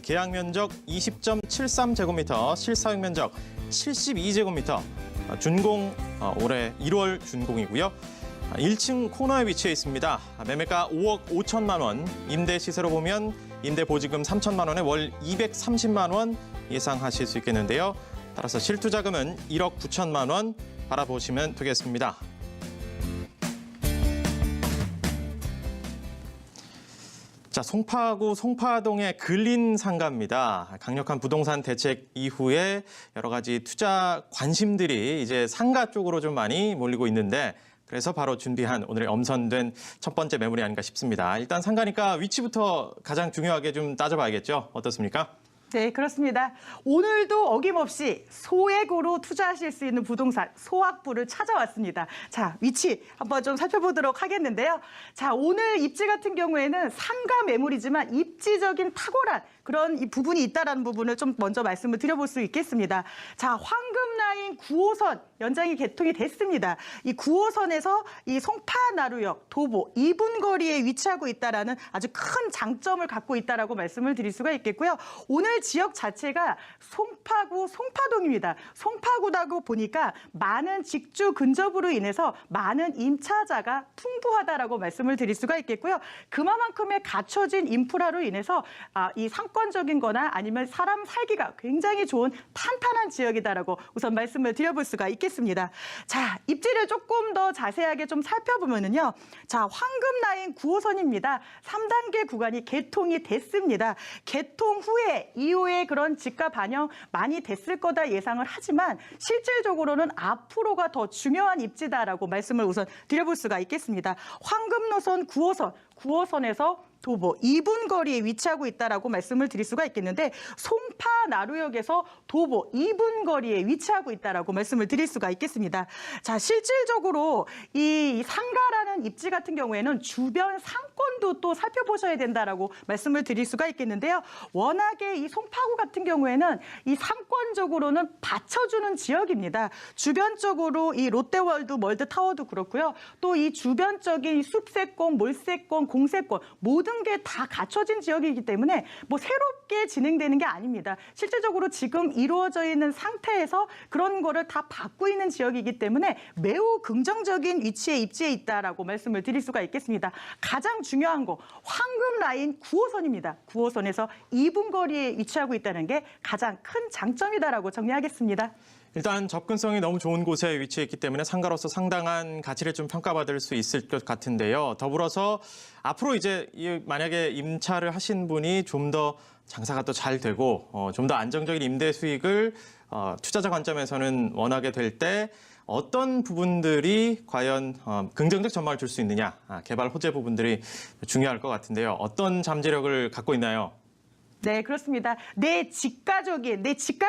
계약 면적 20.73제곱미터, 실사용 면적 72제곱미터, 준공 올해 1월 준공이고요. 1층 코너에 위치해 있습니다. 매매가 5억 5천만 원, 임대 시세로 보면 임대 보증금 3천만 원에 월 230만 원 예상하실 수 있겠는데요. 따라서 실투자금은 1억 9천만 원 바라보시면 되겠습니다. 자, 송파구 송파동의 근린 상가입니다. 강력한 부동산 대책 이후에 여러 가지 투자 관심들이 이제 상가 쪽으로 좀 많이 몰리고 있는데 그래서 바로 준비한 오늘의 엄선된 첫 번째 매물이 아닌가 싶습니다. 일단 상가니까 위치부터 가장 중요하게 좀 따져봐야겠죠. 어떻습니까? 네, 그렇습니다. 오늘도 어김없이 소액으로 투자하실 수 있는 부동산 소확부를 찾아왔습니다. 자, 위치 한번 좀 살펴보도록 하겠는데요. 자, 오늘 입지 같은 경우에는 상가 매물이지만 입지적인 탁월한 그런 이 부분이 있다라는 부분을 좀 먼저 말씀을 드려볼 수 있겠습니다. 자, 황금 라인 9호선 연장이 개통이 됐습니다. 이 9호선에서 이 송파나루역 도보 2분 거리에 위치하고 있다라는 아주 큰 장점을 갖고 있다라고 말씀을 드릴 수가 있겠고요. 오늘 지역 자체가 송파구 송파동입니다. 송파구다고 보니까 많은 직주 근접으로 인해서 많은 임차자가 풍부하다라고 말씀을 드릴 수가 있겠고요. 그만큼의 갖춰진 인프라로 인해서 이 상권적인 거나 아니면 사람 살기가 굉장히 좋은 탄탄한 지역이다라고 우선 말씀을 드려볼 수가 있겠습니다. 자, 입지를 조금 더 자세하게 좀 살펴보면은요. 자, 황금 라인 9호선입니다. 3단계 구간이 개통이 됐습니다. 개통 후에 이후에 그런 집가 반영 많이 됐을 거다 예상을 하지만 실질적으로는 앞으로가 더 중요한 입지다라고 말씀을 우선 드려볼 수가 있겠습니다. 황금 노선 9호선에서 도보 2분 거리에 위치하고 있다라고 말씀을 드릴 수가 있겠는데 송파나루역에서 도보 2분 거리에 위치하고 있다라고 말씀을 드릴 수가 있겠습니다. 자, 실질적으로 이 상가라는 입지 같은 경우에는 주변 상권도 또 살펴보셔야 된다라고 말씀을 드릴 수가 있겠는데요. 워낙에 이 송파구 같은 경우에는 이 상권적으로는 받쳐주는 지역입니다. 주변적으로 이 롯데월드, 멀드타워도 그렇고요. 또 이 주변적인 숲세권, 몰세권, 공세권 모든 게 다 갖춰진 지역이기 때문에 뭐 새롭게 진행되는 게 아닙니다. 실질적으로 지금 이루어져 있는 상태에서 그런 거를 다 받고 있는 지역이기 때문에 매우 긍정적인 위치에 입지해 있다라고 말씀을 드릴 수가 있겠습니다. 가장 중요한 거 황금 라인 9호선입니다. 9호선에서 2분 거리에 위치하고 있다는 게 가장 큰 장점이다라고 정리하겠습니다. 일단 접근성이 너무 좋은 곳에 위치해 있기 때문에 상가로서 상당한 가치를 좀 평가받을 수 있을 것 같은데요. 더불어서 앞으로 이제 만약에 임차를 하신 분이 좀 더 장사가 또 잘 되고 좀 더 안정적인 임대 수익을 투자자 관점에서는 원하게 될 때 어떤 부분들이 과연 긍정적 전망을 줄 수 있느냐, 개발 호재 부분들이 중요할 것 같은데요. 어떤 잠재력을 갖고 있나요? 네, 그렇습니다. 내 집가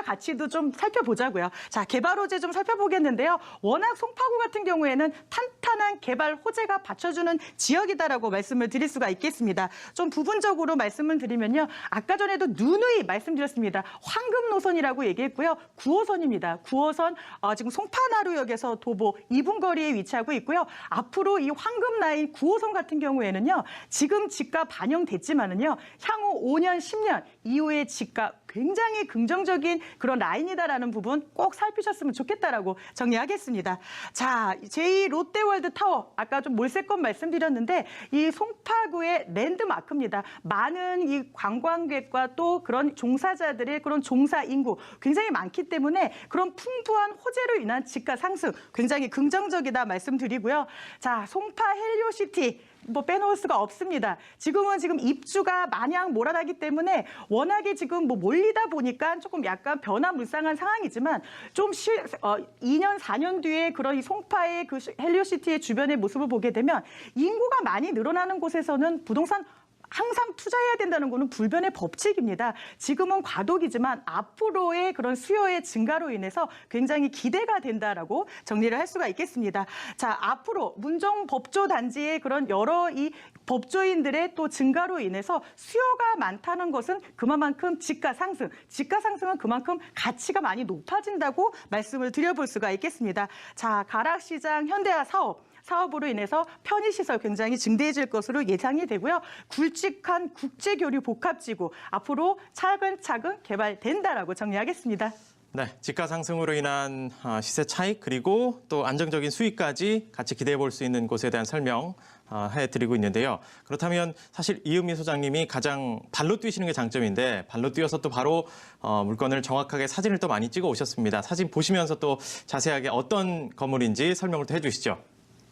가치도 좀 살펴보자고요. 자, 개발 호재 좀 살펴보겠는데요. 워낙 송파구 같은 경우에는 탄탄한 개발 호재가 받쳐주는 지역이다라고 말씀을 드릴 수가 있겠습니다. 좀 부분적으로 말씀을 드리면요. 아까 전에도 누누이 말씀드렸습니다. 황금 노선이라고 얘기했고요. 9호선입니다. 9호선 지금 송파나루역에서 도보 2분 거리에 위치하고 있고요. 앞으로 이 황금 라인 9호선 같은 경우에는요. 지금 집가 반영됐지만은요. 향후 5년, 10년 이후의 집가 굉장히 긍정적인 그런 라인이다라는 부분 꼭 살피셨으면 좋겠다라고 정리하겠습니다. 자, 제2 롯데월드 타워 아까 좀 몰세권 말씀드렸는데 이 송파구의 랜드마크입니다. 많은 이 관광객과 또 그런 종사자들의 그런 종사 인구 굉장히 많기 때문에 그런 풍부한 호재로 인한 집가 상승 굉장히 긍정적이다 말씀드리고요. 자, 송파 헬리오시티 뭐 빼놓을 수가 없습니다. 지금 입주가 마냥 몰아나기 때문에 워낙에 지금 뭐 몰리다 보니까 조금 약간 변화무쌍한 상황이지만 좀 2년, 4년 뒤에 그런 이 송파의 그 헬리오시티의 주변의 모습을 보게 되면 인구가 많이 늘어나는 곳에서는 부동산 항상 투자해야 된다는 것은 불변의 법칙입니다. 지금은 과도기지만 앞으로의 그런 수요의 증가로 인해서 굉장히 기대가 된다라고 정리를 할 수가 있겠습니다. 자, 앞으로 문정법조단지의 그런 여러 이 법조인들의 또 증가로 인해서 수요가 많다는 것은 그만큼 집가 상승은 그만큼 가치가 많이 높아진다고 말씀을 드려볼 수가 있겠습니다. 자, 가락시장 현대화 사업 사업으로 인해서 편의시설 굉장히 증대해질 것으로 예상이 되고요. 굵직한 국제교류 복합지구 앞으로 차근차근 개발된다라고 정리하겠습니다. 네, 집가 상승으로 인한 시세 차익 그리고 또 안정적인 수익까지 같이 기대해 볼 수 있는 곳에 대한 설명 해드리고 있는데요. 그렇다면 사실 이은미 소장님이 가장 발로 뛰시는 게 장점인데 발로 뛰어서 또 바로 물건을 정확하게 사진을 또 많이 찍어 오셨습니다. 사진 보시면서 또 자세하게 어떤 건물인지 설명을 또 해주시죠.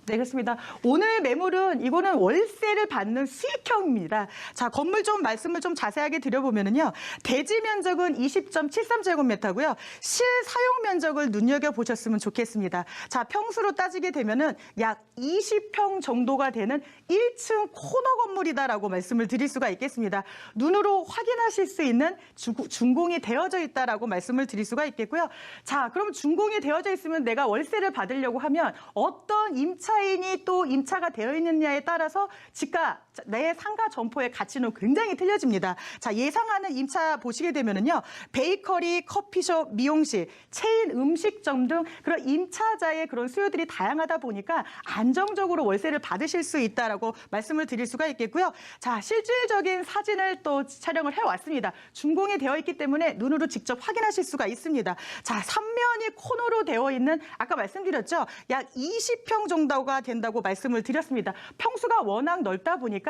네, 그렇습니다. 오늘 매물은 이거는 월세를 받는 수익형입니다. 자, 건물 좀 말씀을 좀 자세하게 드려보면요. 대지 면적은 20.73제곱미터고요. 실사용 면적을 눈여겨보셨으면 좋겠습니다. 자, 평수로 따지게 되면은 약 20평 정도가 되는 1층 코너 건물이다라고 말씀을 드릴 수가 있겠습니다. 눈으로 확인하실 수 있는 준공이 되어져 있다라고 말씀을 드릴 수가 있겠고요. 자, 그럼 준공이 되어져 있으면 내가 월세를 받으려고 하면 어떤 임차인이 또 임차가 되어 있느냐에 따라서 집가, 내 상가 점포의 가치는 굉장히 틀려집니다. 자, 예상하는 임차 보시게 되면은요. 베이커리, 커피숍, 미용실, 체인 음식점 등 그런 임차자의 그런 수요들이 다양하다 보니까 안정적으로 월세를 받으실 수 있다라고 말씀을 드릴 수가 있겠고요. 자, 실질적인 사진을 또 촬영을 해왔습니다. 준공이 되어 있기 때문에 눈으로 직접 확인하실 수가 있습니다. 자, 3면이 코너로 되어 있는 아까 말씀드렸죠. 약 20평 정도가 된다고 말씀을 드렸습니다. 평수가 워낙 넓다 보니까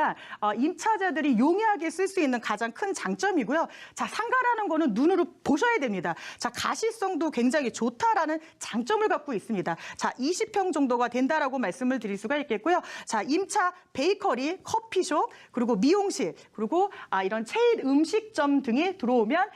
임차자들이 용이하게 쓸 수 있는 가장 큰 장점이고요. 자, 상가라는 거는 눈으로 보셔야 됩니다. 자, 가시성도 굉장히 좋다라는 장점을 갖고 있습니다. 자, 20평 정도가 된다라고 말씀을 드릴 수가 있겠고요. 자, 임차 베이커리, 커피숍, 그리고 미용실, 그리고 이런 체인 음식점 등이 들어오면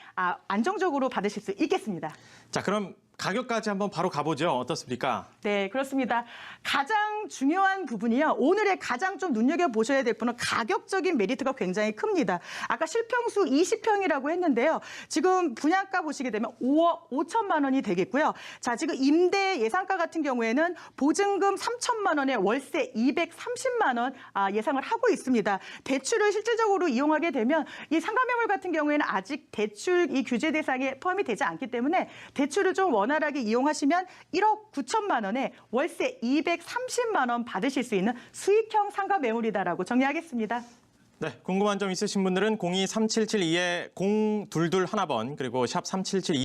안정적으로 받으실 수 있겠습니다. 자, 그럼 가격까지 한번 바로 가보죠. 어떻습니까? 네, 그렇습니다. 가장 중요한 부분이요. 오늘의 가장 좀 눈여겨보셔야 될 부분은 가격적인 메리트가 굉장히 큽니다. 아까 실평수 20평이라고 했는데요. 지금 분양가 보시게 되면 5억 5천만 원이 되겠고요. 자, 지금 임대 예상가 같은 경우에는 보증금 3천만 원에 월세 230만 원 예상을 하고 있습니다. 대출을 실질적으로 이용하게 되면 이 상가매물 같은 경우에는 아직 대출 이 규제 대상에 포함이 되지 않기 때문에 대출을 좀 원활하게 이용하시면 1억 9천만 원에 월세 230만 원 받으실 수 있는 수익형 상가 매물이다라고 정리하겠습니다. 네, 궁금한 점 있으신 분들은 023772-0221번 그리고 샵 3772